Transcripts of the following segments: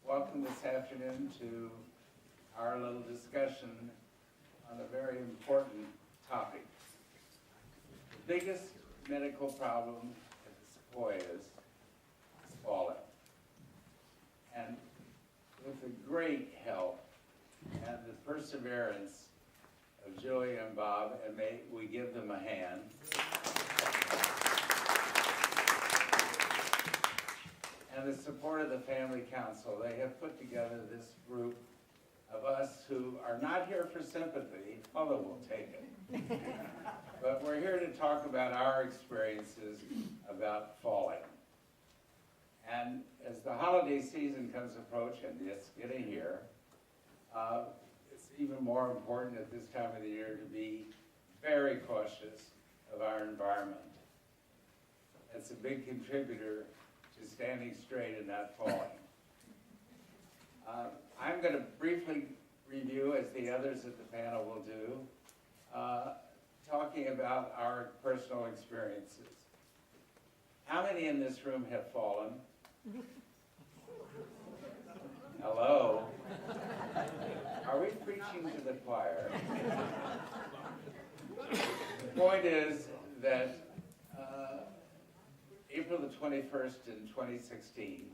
welcome this afternoon to our little discussion on a very important topic. The biggest medical problem at the Sequoias is falling. And with the great help and the perseverance of Joey and Bob, and may we give them a hand. And the support of the Family Council, they have put together this group of us who are not here for sympathy, although we'll take it. But we're here to talk about our experiences about falling. And as the holiday season comes approaching, it's getting here, it's even more important at this time of the year to be very cautious of our environment. It's a big contributor to standing straight and not falling. I'm going to briefly review, as the others at the panel will do, talking about our personal experiences. How many in this room have fallen? Hello? Are we preaching to the choir? The point is that April the 21st in 2016,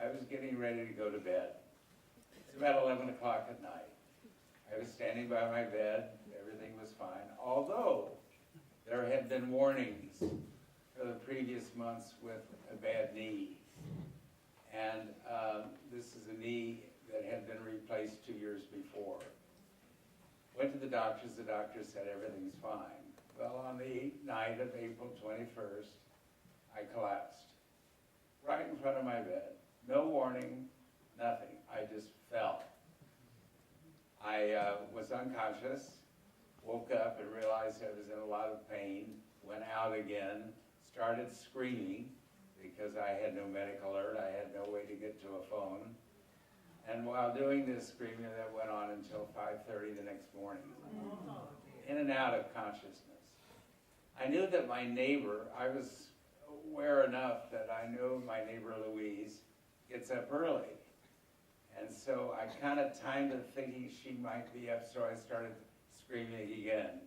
I was getting ready to go to bed. It's about 11 o'clock at night. I was standing by my bed, everything was fine, although there had been warnings for the previous months with a bad knee. And this is a knee that had been replaced 2 years before. Went to the doctor said everything's fine. Well, on the night of April 21st, I collapsed right in front of my bed. No warning, nothing. I just fell. I was unconscious, woke up and realized I was in a lot of pain, went out again, started screaming because I had no medical alert, I had no way to get to a phone. And while doing this screaming, that went on until 5:30 the next morning, in and out of consciousness. I knew that my neighbor, I was aware enough that I knew my neighbor Louise gets up early. And so I kind of timed it thinking she might be up, so I started screaming again.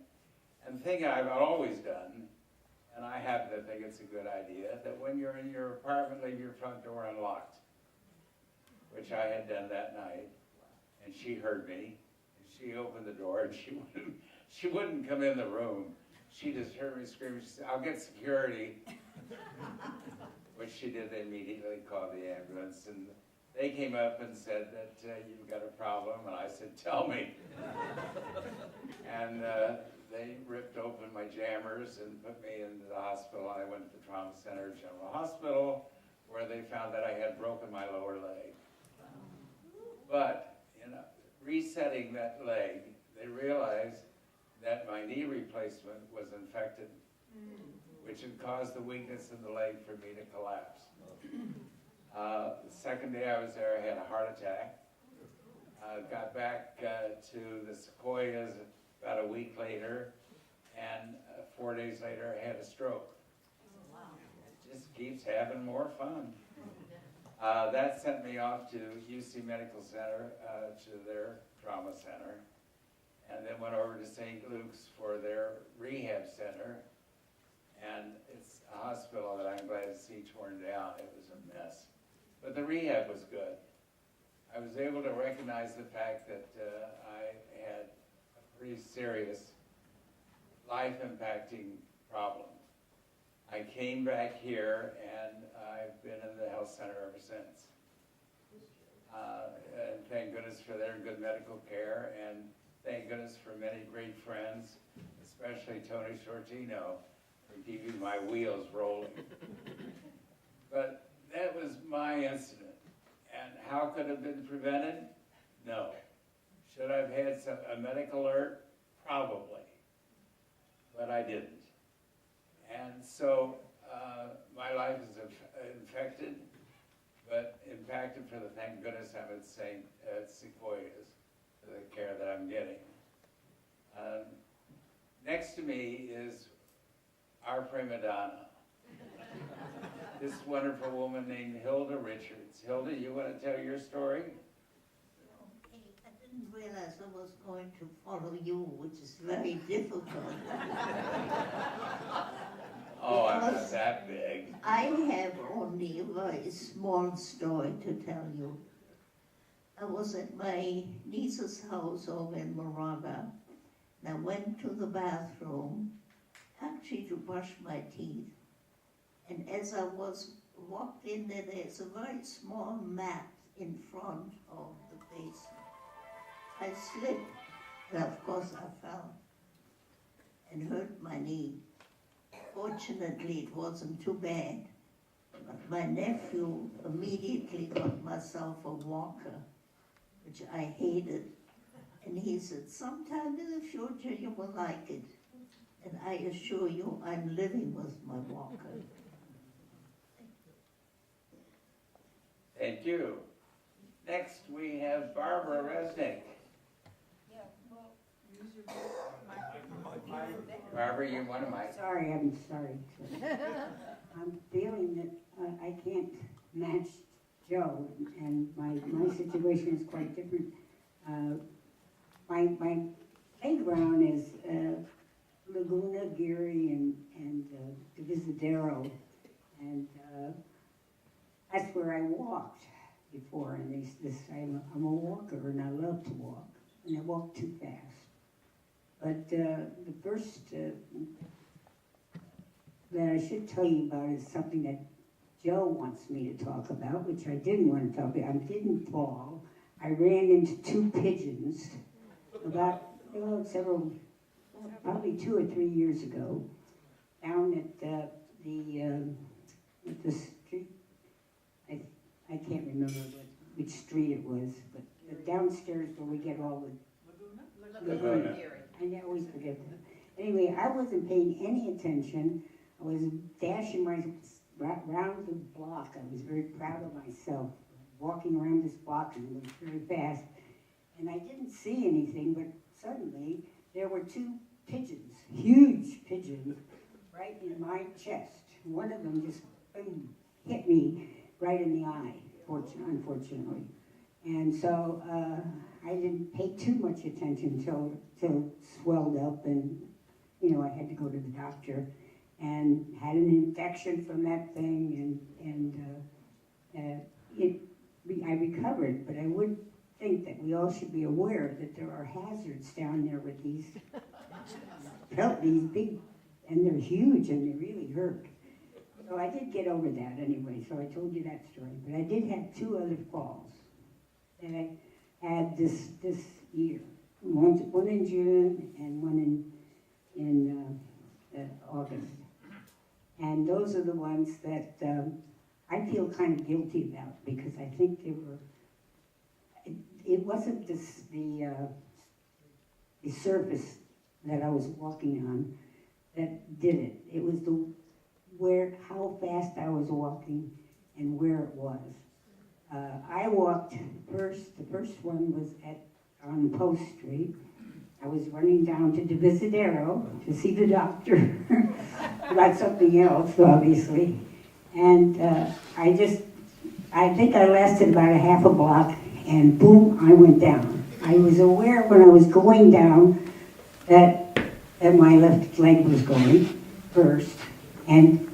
And the thing I've always done, and I happen to think it's a good idea, that when you're in your apartment, leave your front door unlocked, which I had done that night. And she heard me, and she opened the door, and she wouldn't come in the room. She just heard me scream. She said, "I'll get security," which she did. They immediately called the ambulance, and they came up and said that you've got a problem, and I said, "Tell me." And they ripped open my jammers and put me into the hospital. I went to the Trauma Center General Hospital, where they found that I had broken my lower leg. But resetting that leg, they realized that my knee replacement was infected, which had caused the weakness in the leg for me to collapse. The second day I was there, I had a heart attack. Got back to the Sequoias about a week later, and 4 days later I had a stroke. It just keeps having more fun. That sent me off to UC Medical Center, to their trauma center, and then went over to St. Luke's for their rehab center. And it's a hospital that I'm glad to see torn down. It was a mess. But the rehab was good. I was able to recognize the fact that I had a pretty serious life-impacting problem. I came back here, and I've been in the health center ever since. And thank goodness for their good medical care, and thank goodness for many great friends, especially Tony Shortino, for keeping my wheels rolling. But that was my incident. And how could it have been prevented? No. Should I have had a medical alert? Probably. But I didn't. And so my life is infected, but impacted for the thank goodness I'm at Sequoias for the care that I'm getting. Next to me is our prima donna. this wonderful woman named Hilda Richards. Hilda, you want to tell your story? Okay, I didn't realize I was going to follow you, which is very difficult. Oh, I'm not that big. I have only a very small story to tell you. I was at my niece's house over in Moraga, and I went to the bathroom, actually to brush my teeth. And as I walked in there, there's a very small mat in front of the basin. I slipped, and of course I fell and hurt my knee. Fortunately, it wasn't too bad. But my nephew immediately got myself a walker, which I hated. And he said, sometime in the future you will like it. And I assure you, I'm living with my walker. Thank you. Next, we have Barbara Resnik. Yeah, well, use your Barbara, you want a mic? Sorry, I'm sorry. I'm feeling that I can't match Joe, and my situation is quite different. My playground is Laguna, Geary, and Divisadero, and that's where I walked before. And I'm a walker, and I love to walk, and I walk too fast. But the first that I should tell you about is something that Joe wants me to talk about, which I didn't want to talk about. I didn't fall. I ran into two pigeons about probably 2 or 3 years ago, down at the street. I can't remember which street it was, but downstairs where we get all the Laguna. I always forget that. Anyway, I wasn't paying any attention. I was dashing around the block. I was very proud of myself, walking around this block and it was very fast. And I didn't see anything, but suddenly there were two pigeons, huge pigeons, right in my chest. One of them just boom, hit me right in the eye, unfortunately. And so I didn't pay too much attention till it swelled up, and I had to go to the doctor, and had an infection from that thing, and I recovered. But I would think that we all should be aware that there are hazards down there with these big, and they're huge and they really hurt. So I did get over that anyway. So I told you that story. But I did have 2 other falls that I had this year. One in June and one in August. And those are the ones that I feel kind of guilty about, because I think they were, it wasn't the surface that I was walking on that did it. It was how fast I was walking and where it was. I walked first. The first one was on Post Street. I was running down to Divisadero to see the doctor about something else, obviously. And I think I lasted about a half a block, and boom, I went down. I was aware when I was going down that my left leg was going first, and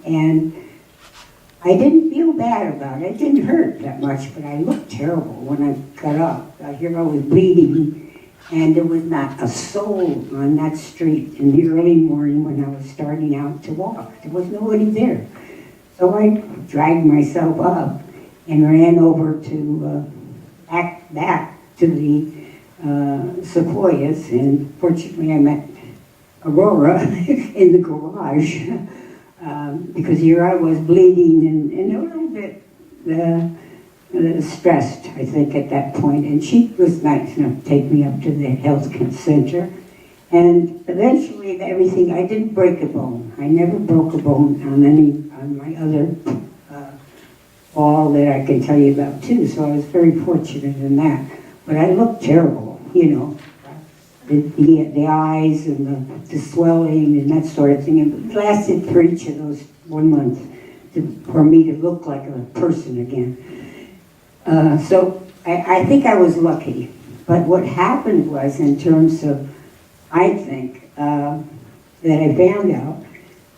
I didn't feel bad about it. It didn't hurt that much, but I looked terrible when I got up. Here I was bleeding, and there was not a soul on that street in the early morning when I was starting out to walk. There was nobody there. So I dragged myself up and ran over to back to the Sequoias, and fortunately I met Aurora in the garage. Because here I was bleeding and a little bit stressed, I think, at that point. And she was nice enough to take me up to the health center. And eventually everything, I didn't break a bone. I never broke a bone on my other fall that I can tell you about too. So I was very fortunate in that. But I looked terrible, the eyes and the swelling and that sort of thing. And it lasted for each of those 1 month. for me to look like a person again. So I think I was lucky. But what happened was, in terms of, I think, that I found out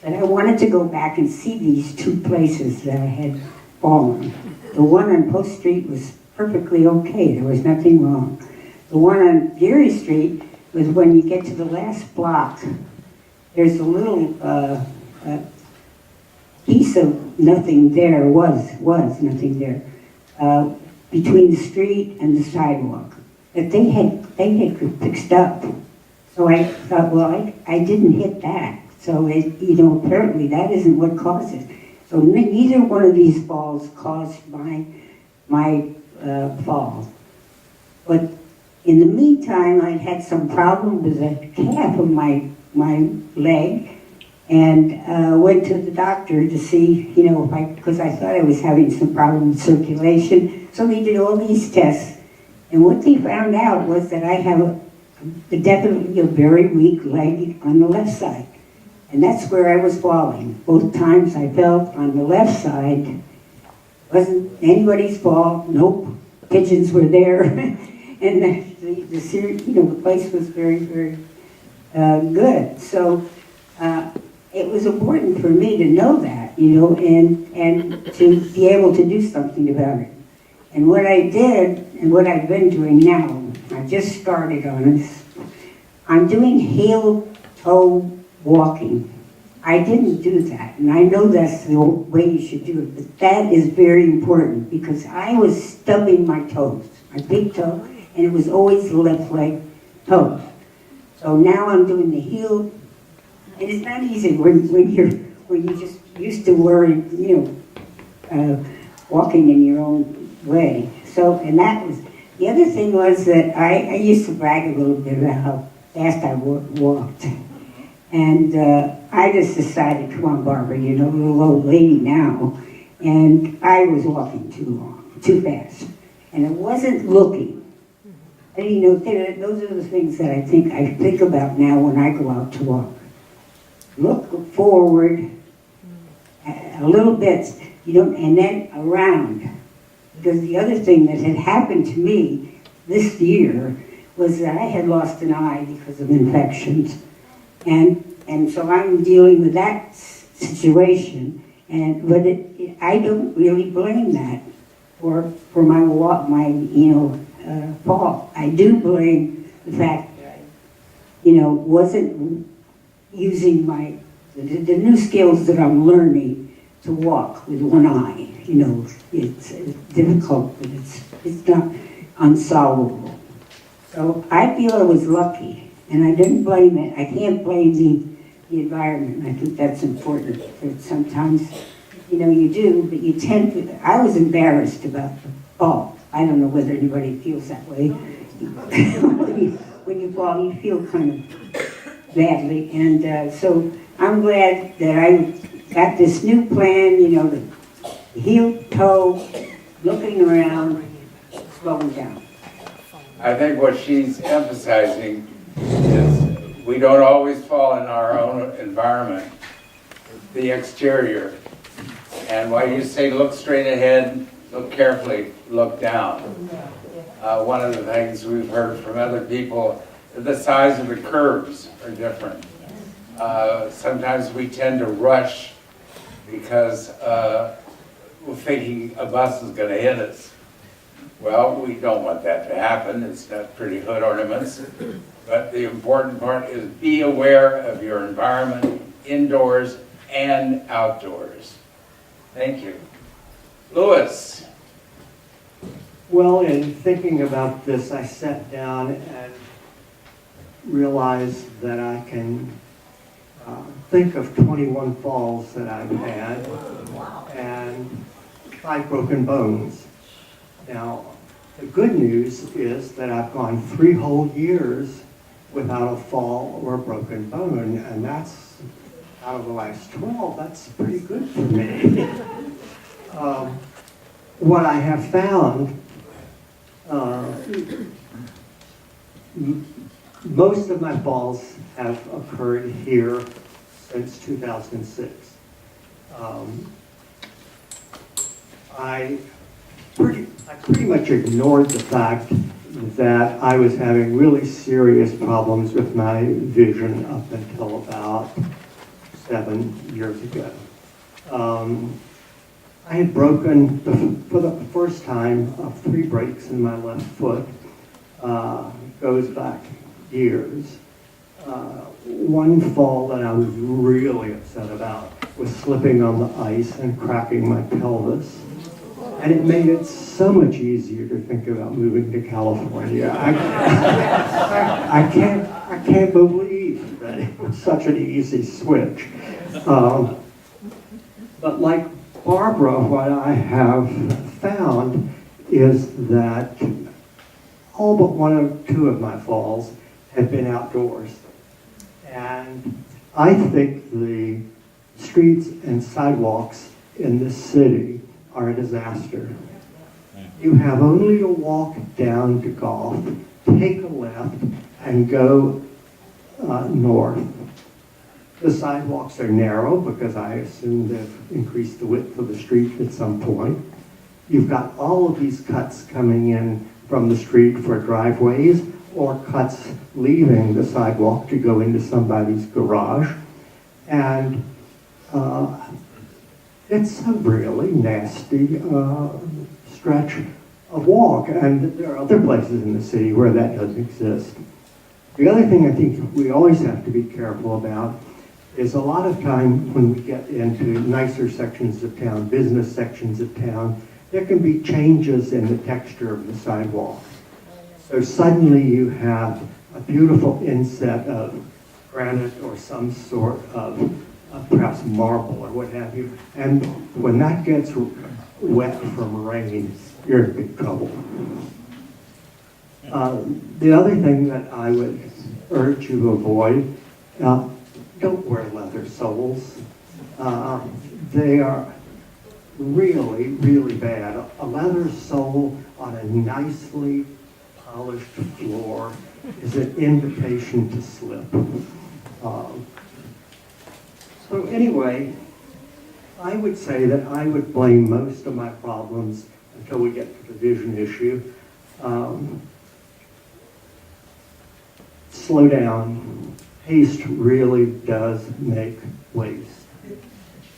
that I wanted to go back and see these two places that I had fallen. The one on Post Street was perfectly okay. There was nothing wrong. The one on Geary Street was when you get to the last block, there's a little piece of nothing there, was nothing there, between the street and the sidewalk that they had fixed up. So I thought, well, I didn't hit that. So apparently that isn't what caused it. So neither one of these falls caused my fall. But in the meantime, I had some problem with the calf of my leg, and went to the doctor to see, because I thought I was having some problem with circulation. So they did all these tests, and what they found out was that I have definitely a very weak leg on the left side. And that's where I was falling. Both times I fell on the left side. Wasn't anybody's fault. Nope. Pigeons were there. And the place was very, very good. So it was important for me to know that, and to be able to do something about it. And what I did, and what I've been doing now, I just started on this, I'm doing heel-toe walking. I didn't do that, and I know that's the way you should do it, but that is very important because I was stubbing my toes, my big toe, and it was always the left leg toe. So now I'm doing the heel, and it's not easy when you're just used to worrying, walking in your own way. So, and that was, the other thing was that I used to brag a little bit about how fast I walked. And I just decided, come on, Barbara, little old lady now. And I was walking too fast. And I wasn't looking. And those are the things that I think about now when I go out to walk. Look forward a little bit, and then around. Because the other thing that had happened to me this year was that I had lost an eye because of infections. And so I'm dealing with that situation, but I don't really blame that for my fall. I do blame the fact that I, wasn't using the new skills that I'm learning to walk with one eye. It's difficult, but it's not unsolvable. So I feel I was lucky, and I didn't blame it. I can't blame the environment. I think that's important. That sometimes, you do, but you tend to. I was embarrassed about the fall. I don't know whether anybody feels that way. When you fall, you feel kind of badly, and so I'm glad that I got this new plan. The heel, toe, looking around, slowing down. I think what she's emphasizing is we don't always fall in our own environment, the exterior. And while you say look straight ahead, look carefully, look down. One of the things we've heard from other people, the size of the curves are different. Sometimes we tend to rush because we're thinking a bus is going to hit us. Well, we don't want that to happen. It's not pretty hood ornaments. But the important part is be aware of your environment, indoors and outdoors. Thank you. Louis. Well, in thinking about this, I sat down and realized that I can think of 21 falls that I've had and 5 broken bones. Now, the good news is that I've gone 3 whole years without a fall or a broken bone, and that's, out of the last 12, that's pretty good for me. What I have found, most of my falls have occurred here since 2006. I pretty much ignored the fact that I was having really serious problems with my vision up until about 7 years ago. I had broken, for the first time, 3 breaks in my left foot. Goes back years. One fall that I was really upset about was slipping on the ice and cracking my pelvis. And it made it so much easier to think about moving to California. I can't believe that it was such an easy switch. But like Barbara, what I have found is that all but 1 or 2 of my falls have been outdoors. And I think the streets and sidewalks in this city are a disaster. You have only to walk down to Golf, take a left, and go north. The sidewalks are narrow because I assume they've increased the width of the street at some point. You've got all of these cuts coming in from the street for driveways or cuts leaving the sidewalk to go into somebody's garage. And it's a really nasty stretch of walk. And there are other places in the city where that doesn't exist. The other thing I think we always have to be careful about is a lot of time when we get into nicer sections of town, business sections of town, there can be changes in the texture of the sidewalk. So suddenly you have a beautiful inset of granite or some sort of perhaps marble or what have you. And when that gets wet from rain, you're in big trouble. The other thing that I would urge you to avoid, don't wear leather soles. They are really, really bad. A leather sole on a nicely polished floor is an invitation to slip. So anyway, I would say that I would blame most of my problems until we get to the vision issue. Slow down. Haste really does make waste.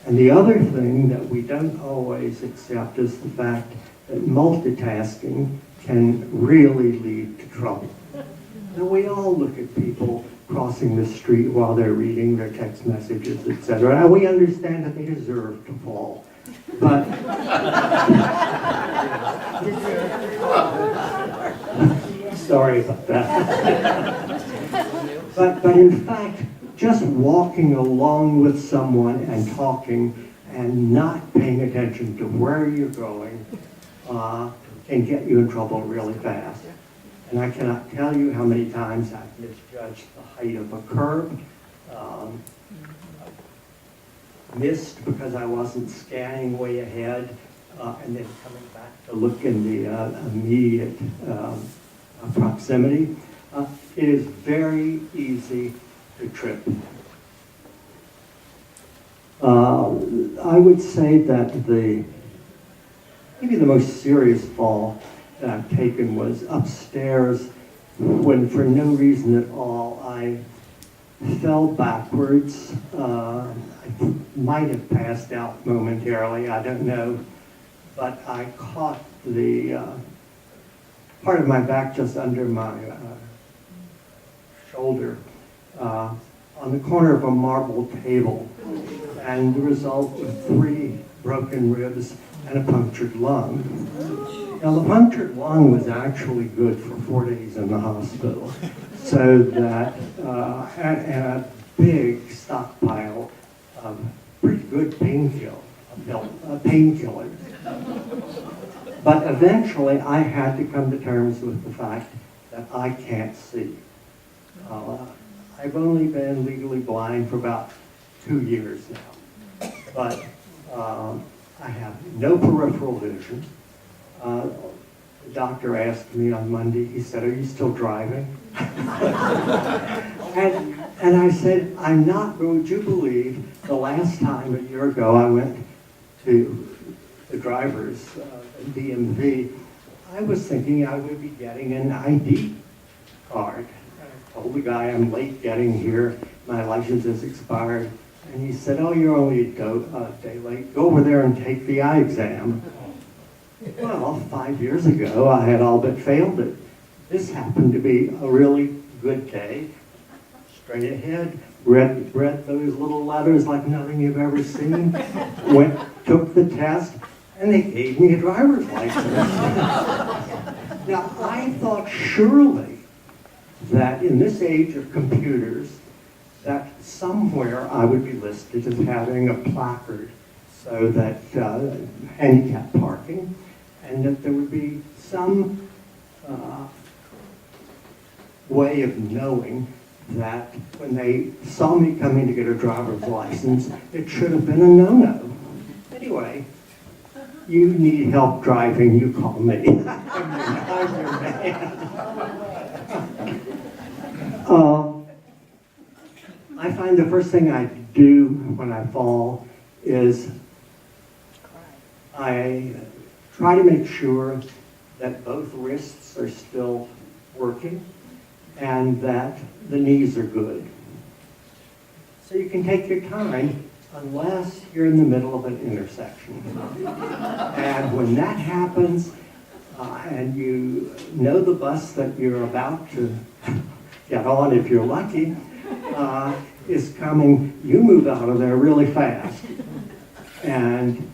And the other thing that we don't always accept is the fact that multitasking can really lead to trouble. Now, we all look at people crossing the street while they're reading their text messages, etc. And we understand that they deserve to fall. But sorry about that. But in fact, just walking along with someone and talking and not paying attention to where you're going can get you in trouble really fast. And I cannot tell you how many times I've misjudged the height of a curb, missed because I wasn't scanning way ahead, and then coming back to look in the immediate proximity. It is very easy to trip. I would say that maybe the most serious fall that I've taken was upstairs when, for no reason at all, I fell backwards. I might have passed out momentarily, I don't know, but I caught the part of my back just under my shoulder on the corner of a marble table, and the result was 3 broken ribs and a punctured lung. Now, the punctured lung was actually good for 4 days in the hospital, so that, and a big stockpile of pretty good painkillers. But eventually, I had to come to terms with the fact that I can't see. I've only been legally blind for about 2 years now, but I have no peripheral vision. The doctor asked me on Monday, he said, "Are you still driving?" and I said, "I'm not." But would you believe the last time, a year ago, I went to the driver's DMV, I was thinking I would be getting an ID card. I told the guy I'm late getting here, my license is expired. And he said, oh, you're only a day late. Go over there and take the eye exam. Well, 5 years ago, I had all but failed it. This happened to be a really good day. Straight ahead, read those little letters like nothing you've ever seen. Went, took the test, and they gave me a driver's license. Now, I thought surely that in this age of computers, that somewhere I would be listed as having a placard so that handicap parking, and that there would be some way of knowing that when they saw me coming to get a driver's license, it should have been a no-no. Anyway, you need help driving, you call me. I'm your man. I find the first thing I do when I fall is I try to make sure that both wrists are still working and that the knees are good. So you can take your time unless you're in the middle of an intersection. And when that happens, and you know the bus that you're about to get on, if you're lucky, is coming, you move out of there really fast. And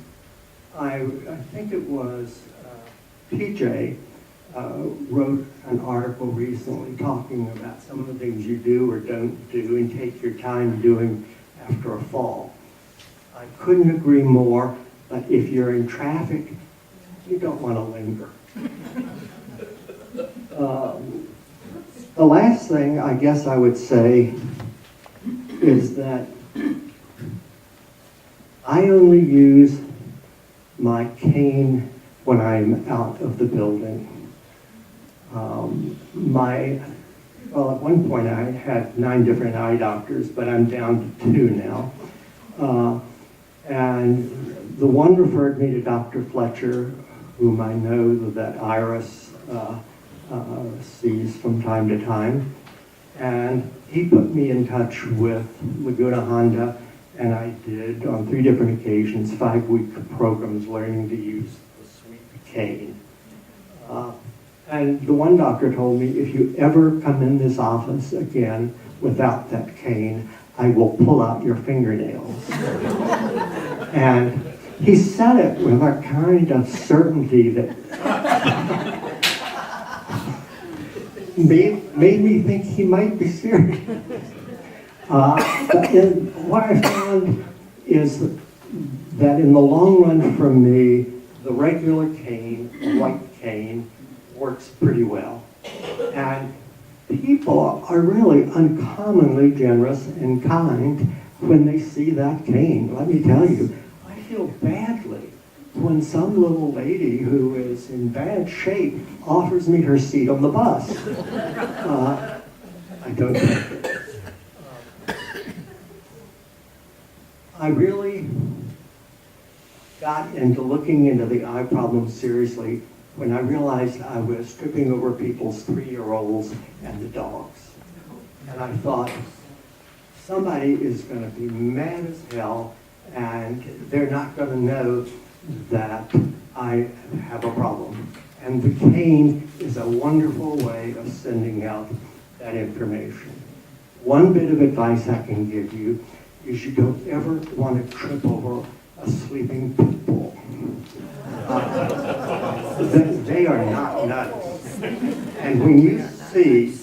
I think it was PJ wrote an article recently talking about some of the things you do or don't do and take your time doing after a fall. I couldn't agree more, but if you're in traffic, you don't want to linger. The last thing I guess I would say is that I only use my cane when I'm out of the building. Well, at one point I had 9 different eye doctors, but I'm down to 2 now. And the one referred me to Dr. Fletcher, whom I know that Iris sees from time to time. And he put me in touch with Laguna Honda, and I did, on 3 different occasions, 5-week programs learning to use the sweep cane. And the one doctor told me, if you ever come in this office again without that cane, I will pull out your fingernails. And he said it with a kind of certainty that made me think he might be serious. But what I found is that in the long run for me, the regular cane, the white cane, works pretty well. And people are really uncommonly generous and kind when they see that cane. Let me tell you, I feel badly when some little lady who is in bad shape offers me her seat on the bus. I don't take it. I really got into looking into the eye problem seriously when I realized I was tripping over people's 3-year-olds and the dogs. And I thought, somebody is going to be mad as hell, and they're not going to know that I have a problem. And the cane is a wonderful way of sending out that information. One bit of advice I can give you is you don't ever want to trip over a sleeping pit bull. They are not nuts. And when you see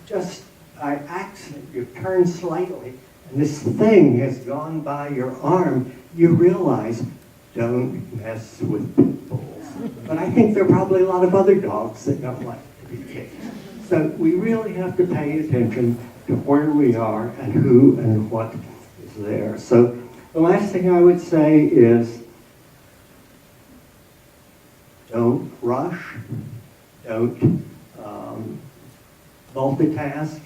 just by accident, you turn slightly, and this thing has gone by your arm, you realize, don't mess with pit bulls. But I think there are probably a lot of other dogs that don't like to be kicked. So we really have to pay attention to where we are and who and what is there. So the last thing I would say is, don't rush, don't multitask.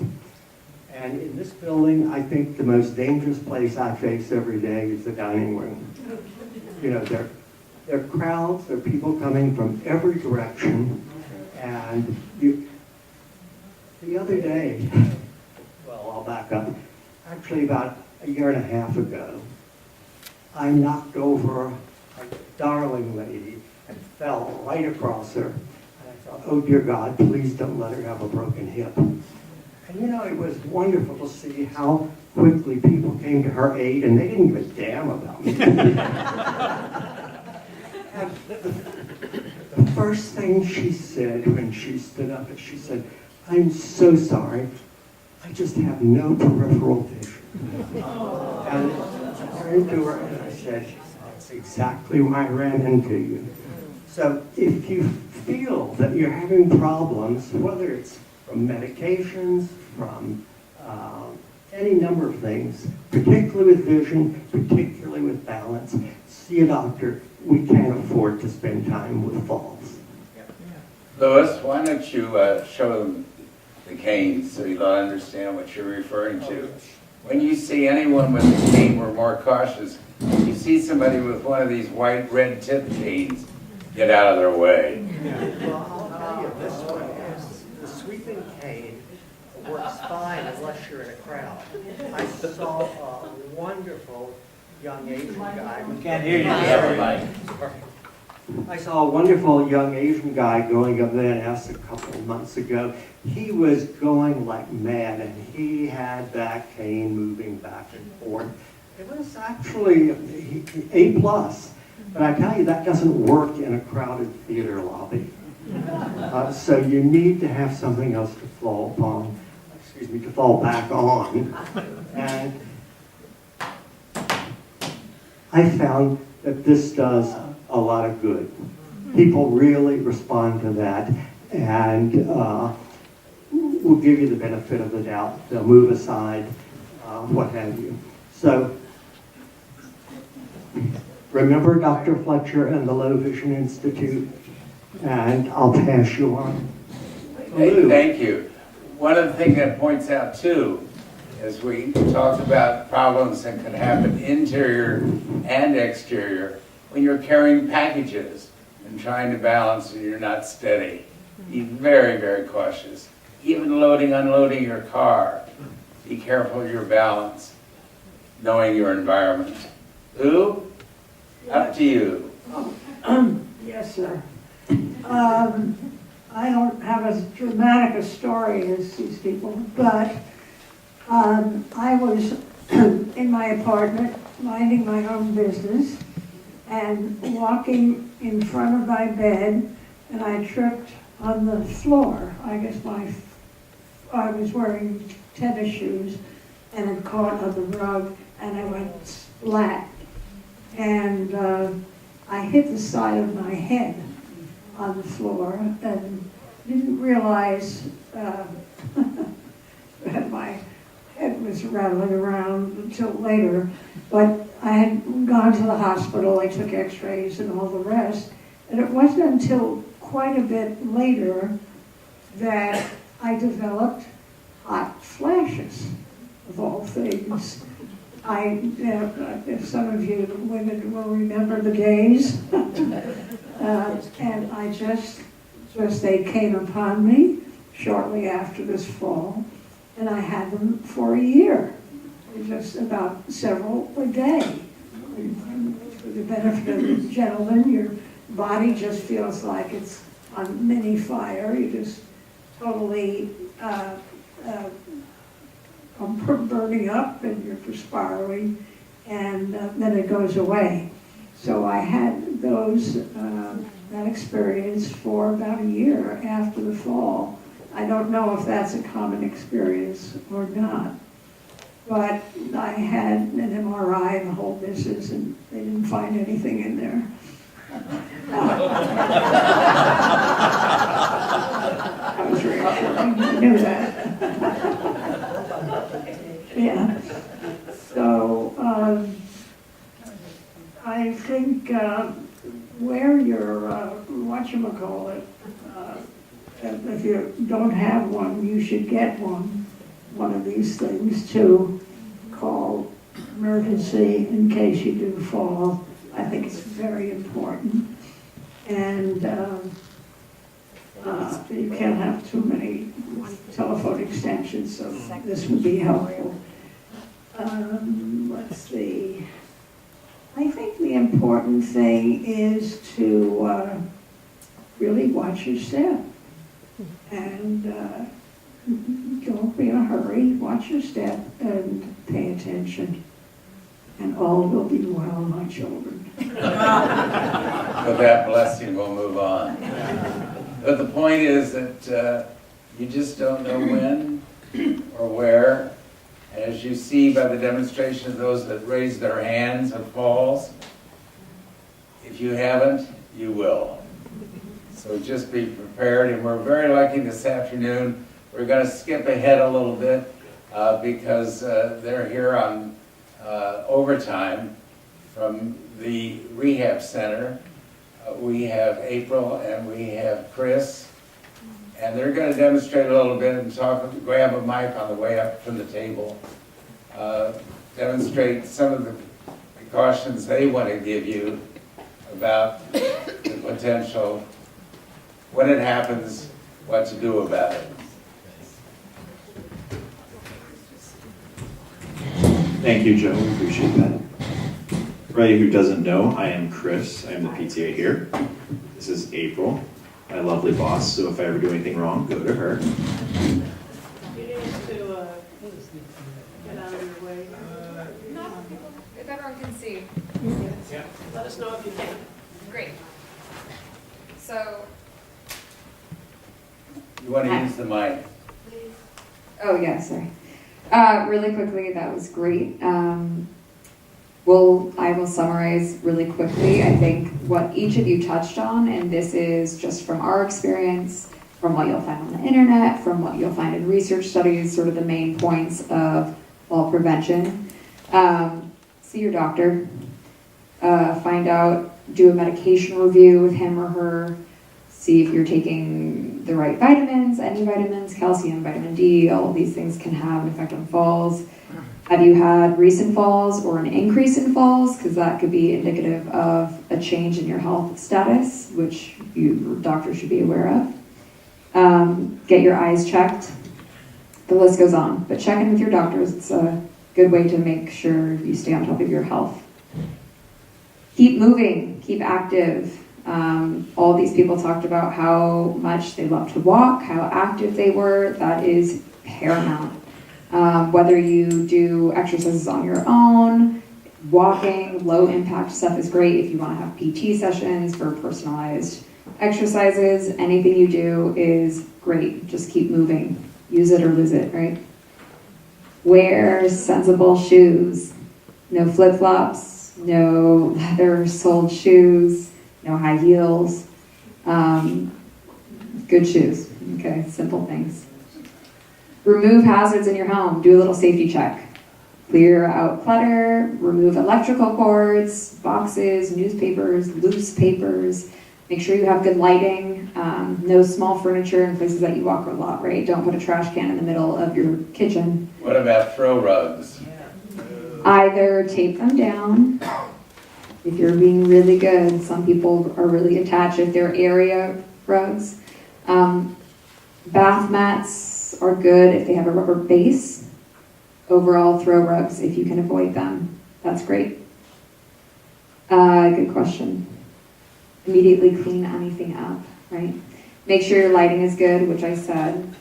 And in this building, I think the most dangerous place I face every day is the dining room. You know, there are there are crowds, there are people coming from every direction, and the other day, well, I'll back up, actually about a year and a half ago, I knocked over a darling lady and fell right across her. And I thought, oh dear God, please don't let her have a broken hip. And you know, it was wonderful to see how quickly people came to her aid, and they didn't give a damn about me. And the first thing she said when she stood up, she said, I'm so sorry, I just have no peripheral vision. And I turned to her and I said, that's exactly why I ran into you. So if you feel that you're having problems, whether it's from medications, from any number of things, particularly with vision, particularly with balance, see a doctor. We can't afford to spend time with falls. Louis, why don't you show them the canes so you'll understand what you're referring to. When you see anyone with a cane, we're more cautious. If you see somebody with one of these white red tip canes, get out of their way. Well, I'll tell you this one is, the sweeping cane works fine unless you're in a crowd. I saw a wonderful young Asian guy. We can't hear you, everybody. I saw a wonderful young Asian guy going up there and asked a couple of months ago. He was going like mad, and he had that cane moving back and forth. It was actually A+. But I tell you, that doesn't work in a crowded theater lobby. So you need to have something else to fall upon, to fall back on. And I found that this does a lot of good. People really respond to that, and will give you the benefit of the doubt. They'll move aside, what have you. So remember Dr. Fletcher and the Low Vision Institute, and I'll pass you on. Hey, thank you. One of the things that points out too, as we talked about problems that can happen interior and exterior, when you're carrying packages and trying to balance and you're not steady, be very, very cautious. Even loading, unloading your car, be careful of your balance, knowing your environment. Lou, up to you. Yes, sir. I don't have as dramatic a story as these people, but I was in my apartment, minding my own business, and walking in front of my bed, and I tripped on the floor. I guess I was wearing tennis shoes, and it caught on the rug, and I went splat. And I hit the side of my head on the floor, and didn't realize that my head was rattling around until later. But I had gone to the hospital, I took x-rays and all the rest, and it wasn't until quite a bit later that I developed hot flashes, of all things. If some of you women will remember the days, and I just they came upon me shortly after this fall, and I had them for a year, just about several a day. For the benefit of the gentleman, your body just feels like it's on mini fire. You just totally burning up, and you're perspiring, and then it goes away. So I had that experience for about a year after the fall. I don't know if that's a common experience or not, but I had an MRI and the whole business, and they didn't find anything in there. I was reassuring, I knew that. Yeah. So I think where you're, whatchamacallit, if you don't have one, you should get one of these things to call emergency in case you do fall. I think it's very important. And you can't have too many telephone extensions, so this would be helpful. Let's see. I think the important thing is to really watch your step. And don't be in a hurry, watch your step and pay attention. And all will be well, my children. With that blessing, we'll move on. But the point is that you just don't know when or where. As you see by the demonstration of those that raise their hands and falls, if you haven't, you will. So just be prepared, and we're very lucky this afternoon. We're going to skip ahead a little bit because they're here on overtime from the rehab center. We have April and we have Chris, and they're going to demonstrate a little bit and grab a mic on the way up from the table, demonstrate some of the precautions they want to give you about the potential, when it happens, what to do about it. Thank you, Joe. We appreciate that. For anybody who doesn't know, I am Chris. I am the PTA here. This is April, my lovely boss. So if I ever do anything wrong, go to her. You need to get out of your way. No, if everyone can see. Yeah. Let us know if you can. Great. So, You want to use the mic. oh yeah, sorry. Really quickly, that was great. I will summarize really quickly. I think what each of you touched on, and this is just from our experience, from what you'll find on the internet, from what you'll find in research studies, sort of the main points of fall prevention. See your doctor. Find out, do a medication review with him or her. See if you're taking the right vitamins, any vitamins, calcium, vitamin D, all of these things can have an effect on falls. Have you had recent falls or an increase in falls? Because that could be indicative of a change in your health status, which your doctor should be aware of. Get your eyes checked. The list goes on, but check in with your doctors. It's a good way to make sure you stay on top of your health. Keep moving, keep active. All these people talked about how much they love to walk, how active they were. That is paramount. Whether you do exercises on your own, walking, low impact stuff is great if you want to have PT sessions for personalized exercises. Anything you do is great. Just keep moving. Use it or lose it, right? Wear sensible shoes. No flip-flops, no leather-soled shoes, no high heels. Good shoes, okay? Simple things. Remove hazards in your home. Do a little safety check. Clear out clutter, remove electrical cords, boxes, newspapers, loose papers. Make sure you have good lighting. No small furniture in places that you walk a lot, right? Don't put a trash can in the middle of your kitchen. What about throw rugs? Either tape them down, if you're being really good. Some people are really attached if they're area rugs. Bath mats are good if they have a rubber base. Overall, throw rugs, if you can avoid them, that's great. Good question. Immediately clean anything up, right? Make sure your lighting is good, which I said.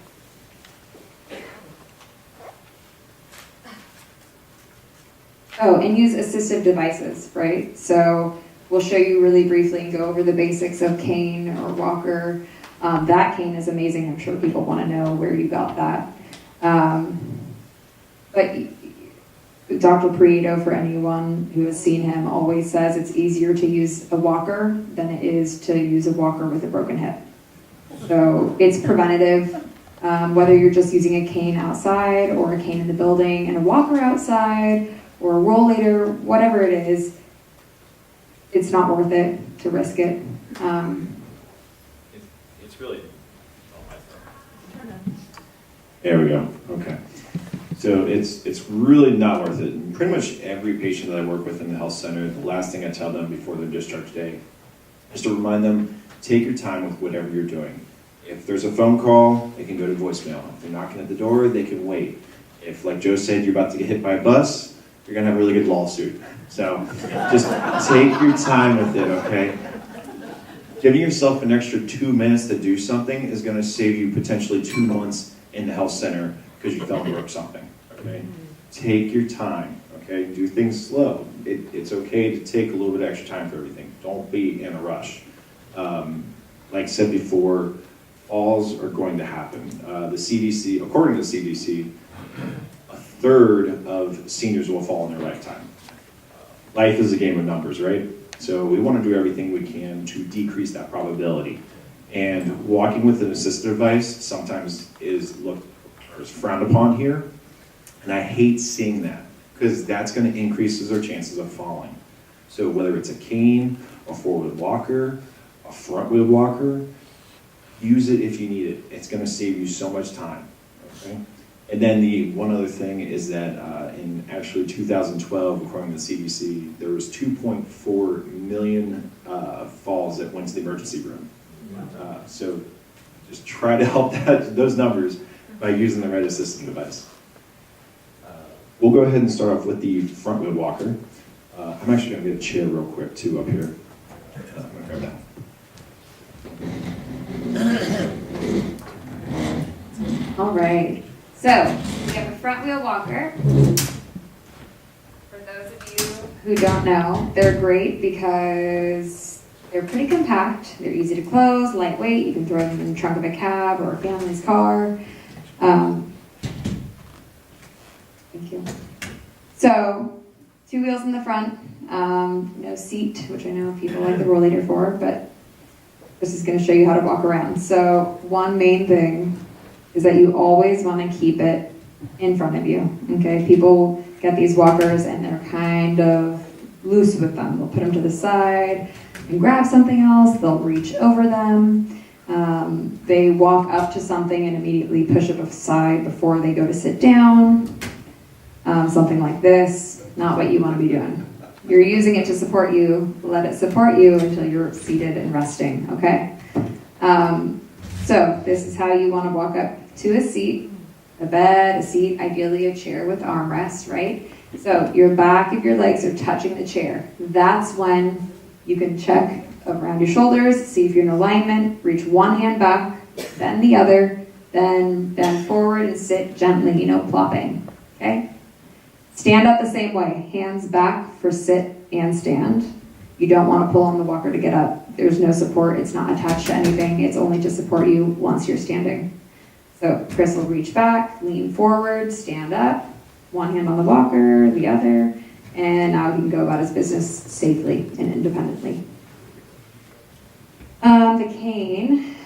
Oh, and use assistive devices, right? So we'll show you really briefly and go over the basics of cane or walker. That cane is amazing. I'm sure people want to know where you got that. But Dr. Prieto, for anyone who has seen him, always says it's easier to use a walker than it is to use a walker with a broken hip. So it's preventative. Whether you're just using a cane outside or a cane in the building and a walker outside or a rollator, whatever it is, it's not worth it to risk it. It's really, there we go, okay. So it's really not worth it. And pretty much every patient that I work with in the health center, the last thing I tell them before their discharge day is to remind them, take your time with whatever you're doing. If there's a phone call, it can go to voicemail. If they're knocking at the door, they can wait. If, like Joe said, you're about to get hit by a bus, you're gonna have a really good lawsuit. So just take your time with it, okay? Giving yourself an extra 2 minutes to do something is gonna save you potentially 2 months in the health center because you fell and broke something, okay? Take your time, okay? Do things slow. It's okay to take a little bit extra time for everything. Don't be in a rush. Like I said before, falls are going to happen. The CDC, according to the CDC, a third of seniors will fall in their lifetime. Life is a game of numbers, right? So we want to do everything we can to decrease that probability. And walking with an assisted device sometimes is looked or is frowned upon here. And I hate seeing that because that's going to increase our chances of falling. So whether it's a cane, a forward walker, a front wheel walker, use it if you need it. It's going to save you so much time. Okay? And then the one other thing is that in actually 2012, according to the CDC, there was 2.4 million falls that went to the emergency room. So just try to help those numbers by using the right assistive device. We'll go ahead and start off with the front wheel walker. I'm actually going to get a chair real quick too up here. I'm going to grab that. All right. So we have a front wheel walker. For those of you who don't know, they're great because they're pretty compact. They're easy to close, lightweight. You can throw them in the trunk of a cab or a family's car. Thank you. So 2 wheels in the front, no seat, which I know people like the rollator for, but this is going to show you how to walk around. So one main thing is that you always want to keep it in front of you, okay? People get these walkers and they're kind of loose with them. They'll put them to the side and grab something else. They'll reach over them. They walk up to something and immediately push it aside before they go to sit down. Something like this, not what you want to be doing. You're using it to support you. Let it support you until you're seated and resting, okay? So this is how you want to walk up to a seat, a bed, a seat, ideally a chair with armrest, right? So your back of your legs are touching the chair. That's when you can check around your shoulders, see if you're in alignment, reach one hand back, then the other, then bend forward and sit gently, plopping, okay? Stand up the same way, hands back for sit and stand. You don't want to pull on the walker to get up. There's no support, it's not attached to anything, it's only to support you once you're standing. So Chris will reach back, lean forward, stand up, one hand on the walker, the other, and now he can go about his business safely and independently. The cane,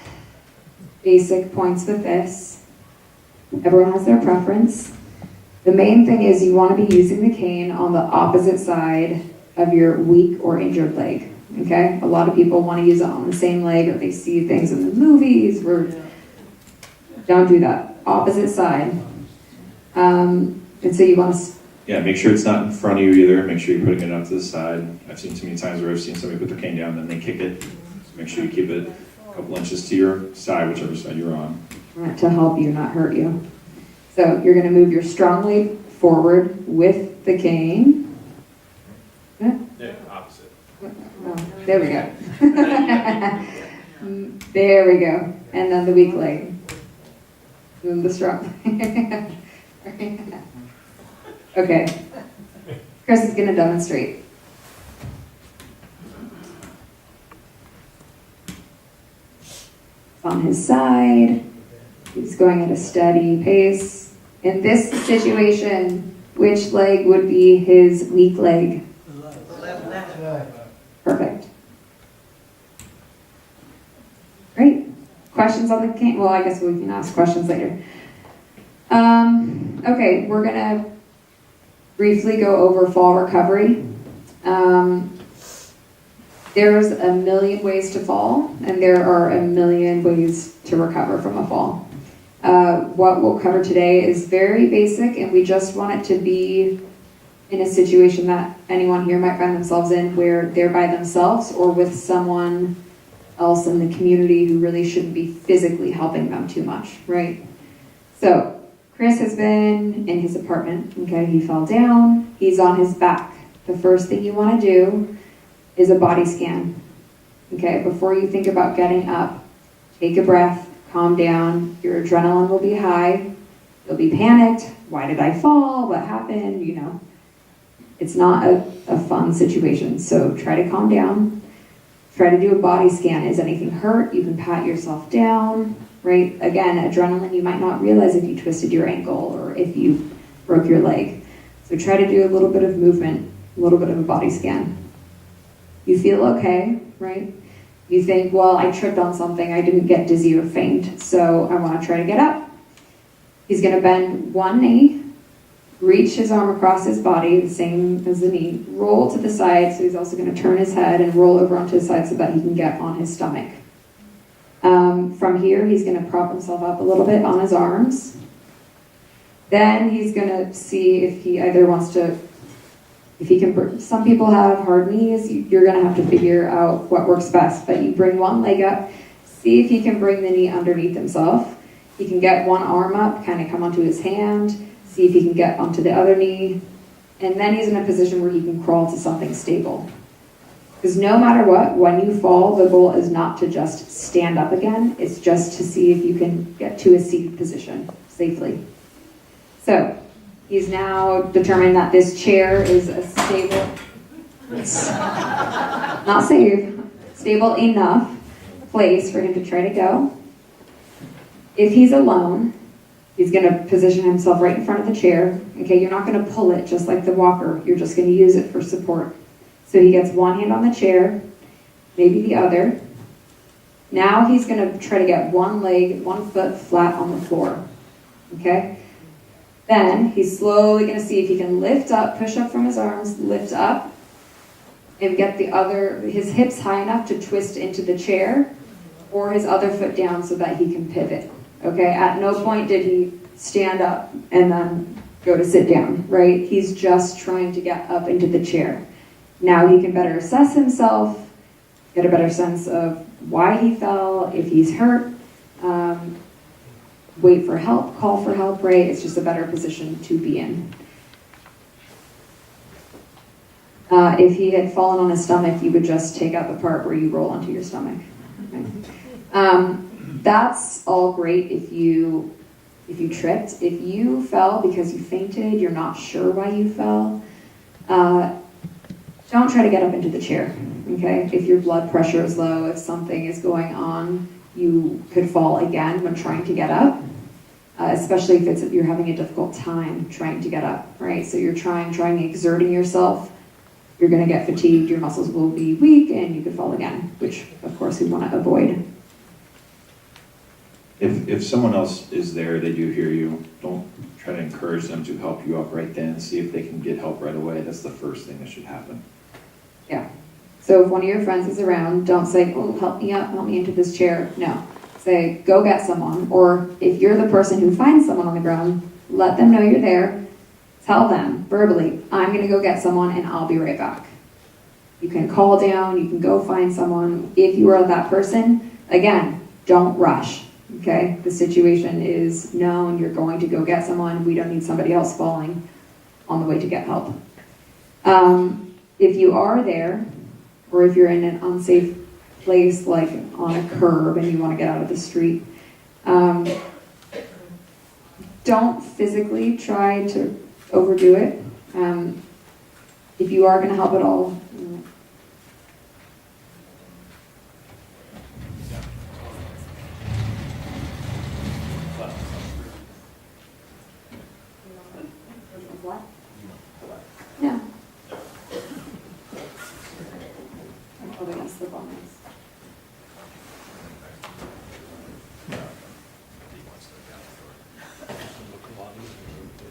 basic points with this. Everyone has their preference. The main thing is you want to be using the cane on the opposite side of your weak or injured leg, okay? A lot of people want to use it on the same leg, or they see things in the movies where, don't do that. Opposite side. And so you want to... Yeah, make sure it's not in front of you either. Make sure you're putting it up to the side. I've seen too many times where I've seen somebody put their cane down and then they kick it. So make sure you keep it a couple inches to your side, whichever side you're on. To help you, not hurt you. So you're going to move your strong leg forward with the cane. Yeah, opposite. Oh, there we go. There we go. And then the weak leg. And then the strong leg. Okay. Chris is going to demonstrate. On his side. He's going at a steady pace. In this situation, which leg would be his weak leg? Perfect. Great. Questions on the cane? Well, I guess we can ask questions later. Okay, we're going to briefly go over fall recovery. There's a million ways to fall, and there are a million ways to recover from a fall. What we'll cover today is very basic, and we just want it to be in a situation that anyone here might find themselves in where they're by themselves or with someone else in the community who really shouldn't be physically helping them too much, right? So, Chris has been in his apartment, okay? He fell down, he's on his back. The first thing you want to do is a body scan, okay? Before you think about getting up, take a breath, calm down, your adrenaline will be high, you'll be panicked, why did I fall, what happened, you know? It's not a fun situation, so try to calm down. Try to do a body scan. Is anything hurt? You can pat yourself down, right? Again, adrenaline, you might not realize if you twisted your ankle or if you broke your leg. So try to do a little bit of movement, a little bit of a body scan. You feel okay, right? You think, well, I tripped on something, I didn't get dizzy or faint, so I want to try to get up. He's going to bend one knee, reach his arm across his body, the same as the knee, roll to the side, so he's also going to turn his head and roll over onto his side so that he can get on his stomach. From here, he's going to prop himself up a little bit on his arms. Then he's going to see if he either wants to, if he can, some people have hard knees, you're going to have to figure out what works best, but you bring one leg up, see if he can bring the knee underneath himself. He can get one arm up, kind of come onto his hand, see if he can get onto the other knee, and then he's in a position where he can crawl to something stable. Because no matter what, when you fall, the goal is not to just stand up again, it's just to see if you can get to a seated position safely. So, he's now determined that this chair is a stable, not safe, stable enough place for him to try to go. If he's alone, he's going to position himself right in front of the chair. Okay, you're not going to pull it just like the walker. You're just going to use it for support. So he gets one hand on the chair, maybe the other. Now he's going to try to get one leg, one foot flat on the floor. Okay? Then he's slowly going to see if he can lift up, push up from his arms, lift up, and get his hips high enough to twist into the chair, or his other foot down so that he can pivot. Okay, at no point did he stand up and then go to sit down, right? He's just trying to get up into the chair. Now he can better assess himself, get a better sense of why he fell, if he's hurt, wait for help, call for help, right? It's just a better position to be in. If he had fallen on his stomach, you would just take out the part where you roll onto your stomach. Okay. That's all great if you tripped. If you fell because you fainted, you're not sure why you fell, don't try to get up into the chair, okay? If your blood pressure is low, if something is going on, you could fall again when trying to get up, especially if you're having a difficult time trying to get up, right? So you're trying, exerting yourself, you're gonna get fatigued, your muscles will be weak, and you could fall again, which of course we wanna avoid. If someone else is there, they do hear you, don't try to encourage them to help you up right then. See if they can get help right away. That's the first thing that should happen. Yeah. So if one of your friends is around, don't say, oh, help me up, help me into this chair. No. Say, go get someone. Or if you're the person who finds someone on the ground, let them know you're there. Tell them verbally, I'm going to go get someone and I'll be right back. You can call down, you can go find someone. If you are that person, again, don't rush. Okay, the situation is known, you're going to go get someone, we don't need somebody else falling on the way to get help. If you are there, or if you're in an unsafe place like on a curb and you want to get out of the street, don't physically try to overdo it. If you are going to help at all, yeah. I'm probably going to slip on this.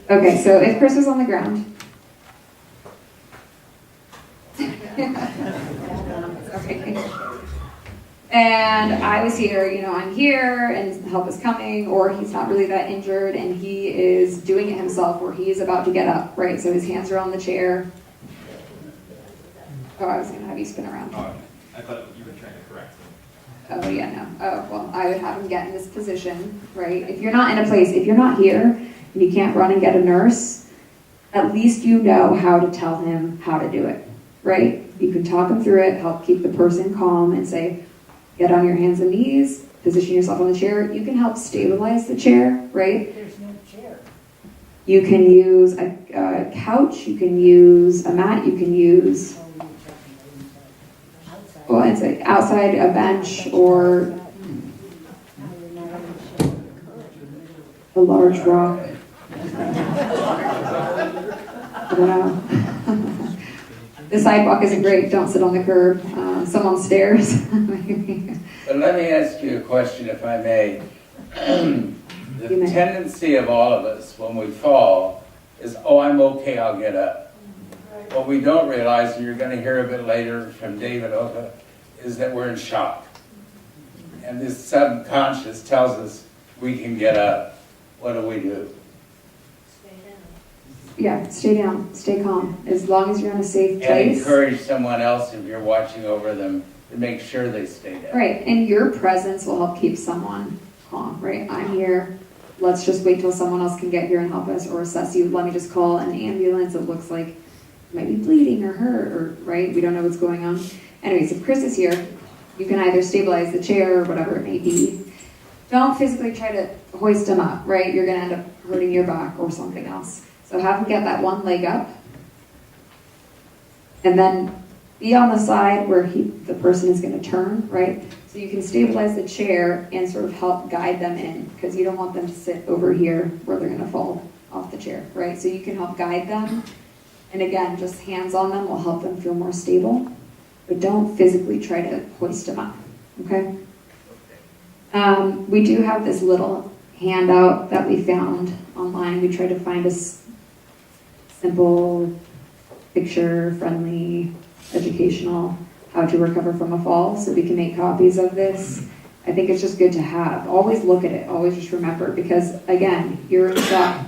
Okay, so if Chris was on the ground. Okay. and I was here, you know, I'm here and help is coming, or he's not really that injured and he is doing it himself where he is about to get up, right? So his hands are on the chair. Oh, I was going to have you spin around. Oh, I thought you were trying to correct me. Oh, yeah, no. Oh, well, I would have him get in this position, right? If you're not in a place, if you're not here and you can't run and get a nurse, at least you know how to tell him how to do it, right? You can talk him through it, help keep the person calm and say, get on your hands and knees, position yourself on the chair. You can help stabilize the chair, right? There's no chair. You can use a couch, you can use a mat, you can use, well, it's like outside a bench or a large rock. I don't know. The sidewalk isn't great, don't sit on the curb. Some on stairs. But let me ask you a question, if I may. The tendency of all of us when we fall is, oh, I'm okay, I'll get up. What we don't realize, and you're going to hear a bit later from David Oka, is that we're in shock. And this subconscious tells us we can get up. What do we do? Yeah, stay down, stay calm. As long as you're in a safe And place. encourage someone else, if you're watching over them, to make sure they stay down. Right, and your presence will help keep someone calm, right? I'm here, let's just wait till someone else can get here and help us or assess you. Let me just call an ambulance. It looks like you might be bleeding or hurt, or, right? We don't know what's going on. Anyways, if Chris is here, you can either stabilize the chair or whatever it may be. Don't physically try to hoist him up, right? You're gonna end up hurting your back or something else. So have him get that one leg up, and then be on the side where the person is going to turn, right? So you can stabilize the chair and sort of help guide them in, because you don't want them to sit over here where they're going to fall off the chair, right? So you can help guide them, and again, just hands on them will help them feel more stable, but don't physically try to hoist them up, okay? We do have this little handout that we found online. We tried to find a simple, picture-friendly, educational, how to recover from a fall, so we can make copies of this. I think it's just good to have. Always look at it, always just remember, because again, you're in shock.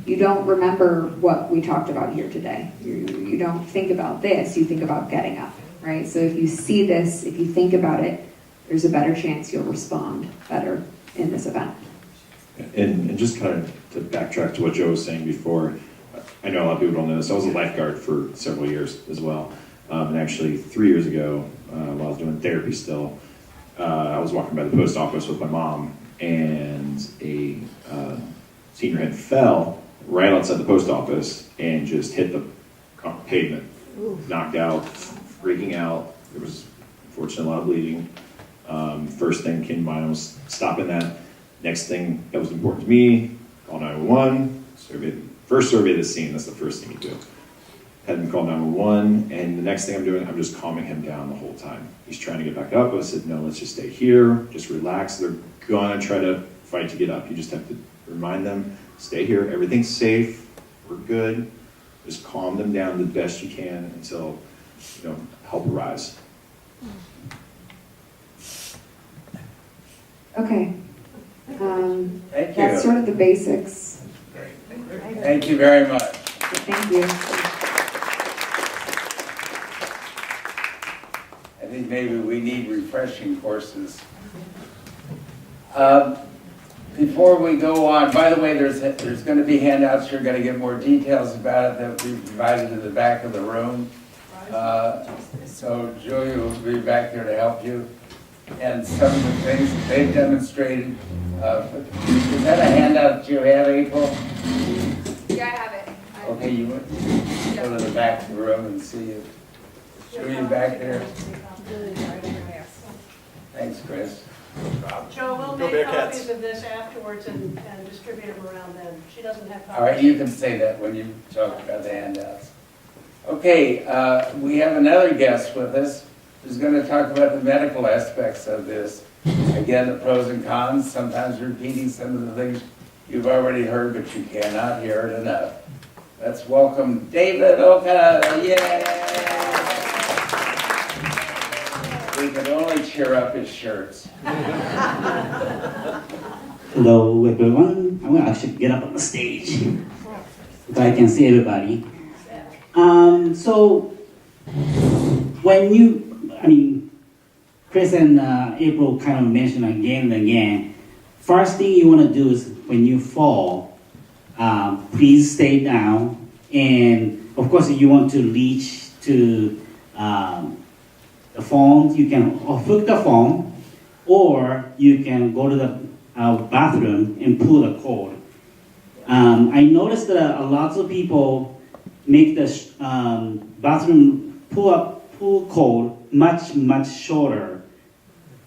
You don't remember what we talked about here today. You don't think about this, you think about getting up, right? So if you see this, if you think about it, there's a better chance you'll respond better in this event. And just kind of to backtrack to what Joe was saying before, I know a lot of people don't know this. I was a lifeguard for several years as well. And actually 3 years ago, while I was doing therapy still, I was walking by the post office with my mom, and a senior had fell right outside the post office and just hit the pavement, knocked out, freaking out. There was unfortunately a lot of bleeding. First thing came to mind was stopping that. Next thing that was important to me, call 911, first survey the scene. That's the first thing you do. Had him call 911, and the next thing I'm doing, I'm just calming him down the whole time. He's trying to get back up. I said, no, let's just stay here, just relax. They're gonna try to fight to get up. You just have to remind them, stay here, everything's safe, we're good. Just calm them down the best you can until, help arise. Okay. Thank you. That's sort of the basics. Thank you very much. Thank you. I think maybe we need refreshing courses. Before we go on, by the way, there's going to be handouts. You're going to get more details about it that will be provided in the back of the room. So Julia will be back there to help you. And some of the things that they've demonstrated. Is that a handout that you have, April? Yeah, I have it. Okay, you want to go to the back of the room and see you. Julia back there. Thanks, Chris. Joe, we'll make copies of this afterwards and distribute them around then. She doesn't have copies. All right, you can say that when you talk about the handouts. Okay, we have another guest with us who's going to talk about the medical aspects of this. Again, the pros and cons, sometimes repeating some of the things you've already heard, but you cannot hear it enough. Let's welcome David Oka. Yay! We could only cheer up his shirts. Hello, everyone. I'm gonna actually get up on the stage so I can see everybody. So when Chris and April kind of mentioned again and again, first thing you want to do is when you fall, please stay down. And of course, if you want to reach to the phone, you can hook the phone, or you can go to the bathroom and pull the cord. I noticed that a lot of people make the bathroom pull cord much shorter.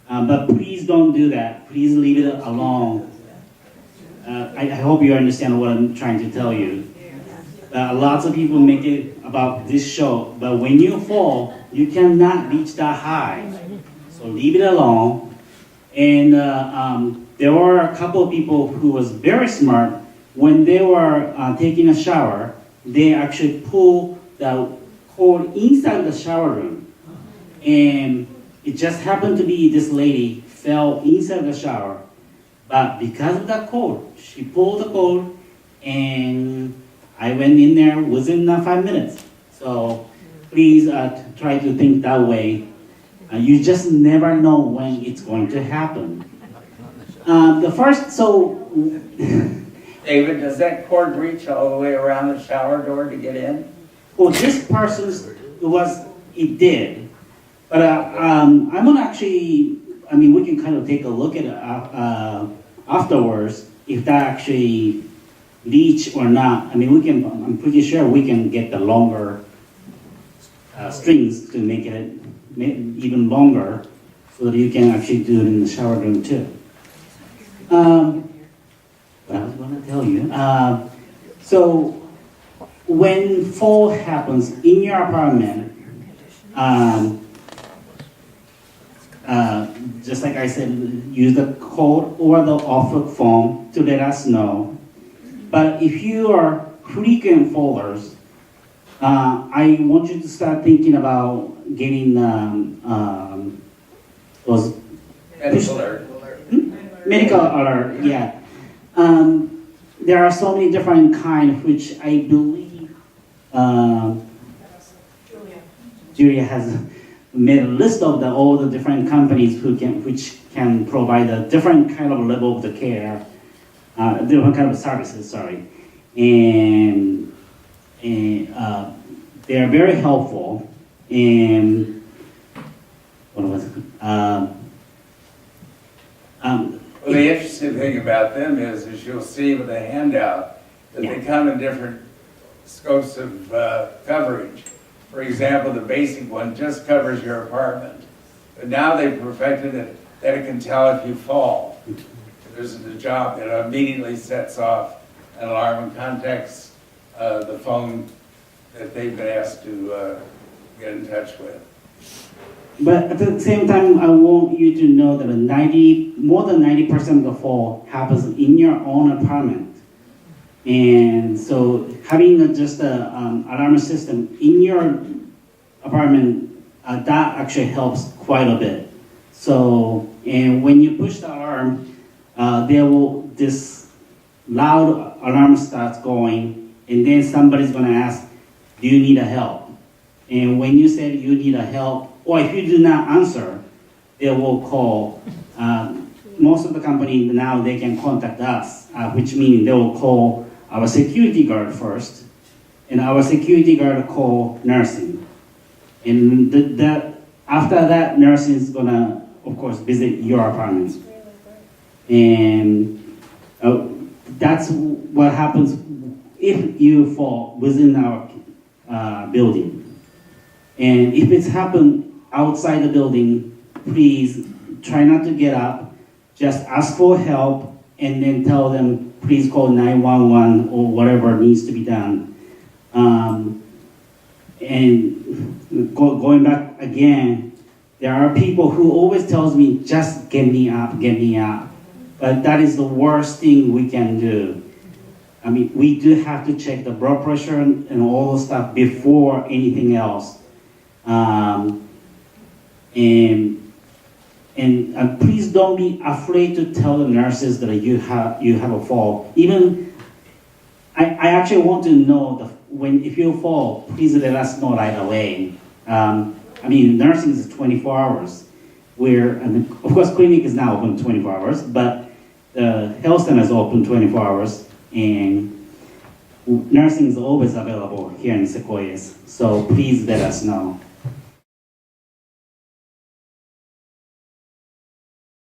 But please don't do that. Please leave it alone. I hope you understand what I'm trying to tell you. Lots of people make it about this show, but when you fall, you cannot reach that high. So leave it alone. And there were a couple of people who was very smart. When they were taking a shower, they actually pull the cord inside the shower room. And it just happened to be this lady fell inside the shower. But because of that cord, she pulled the cord, and I went in there within 5 minutes. So please try to think that way. You just never know when it's going to happen. David, does that cord reach all the way around the shower door to get in? Well, this person's it did. But I'm gonna actually, we can kind of take a look at it afterwards if that actually reach or not. I'm pretty sure we can get the longer strings to make it even longer so that you can actually do it in the shower room too. What I was gonna tell you. So when fall happens in your apartment, just like I said, use the code or the off-hook phone to let us know. But if you are frequent fallers, I want you to start thinking about getting those Medical alert. medical alert. Yeah, there are so many different kinds, which I believe Julia has made a list of all the different companies which can provide a different kind of level of the care, different kind of services. Sorry, and they are very helpful. And what was it? Well, the interesting thing about them is you'll see with the handout that they come in different scopes of coverage. For example, the basic one just covers your apartment. But now they've perfected it that it can tell if you fall. There's a job that immediately sets off an alarm and contacts the phone that they've been asked to get in touch with. But at the same time, I want you to know that more than 90% of the fall happens in your own apartment. And so having just an alarm system in your apartment, that actually helps quite a bit. So, and when you push the alarm, this loud alarm starts going, and then somebody's gonna ask, do you need a help? And when you say you need a help, or if you do not answer, they will call. Most of the companies now, they can contact us, which means they will call our security guard first, and our security guard call nursing. And after that, nursing is gonna, of course, visit your apartment. And that's what happens if you fall within our building. And if it's happened outside the building, please try not to get up. Just ask for help and then tell them, please call 911 or whatever needs to be done. Going back again, there are people who always tells me, just get me up. But that is the worst thing we can do. We do have to check the blood pressure and all the stuff before anything else. And please don't be afraid to tell the nurses that you have a fall. Even I actually want to know if you fall, please let us know right away. Nursing is 24 hours. Of course, clinic is now open 24 hours, but the health center is open 24 hours, and nursing is always available here in Sequoias. So please let us know.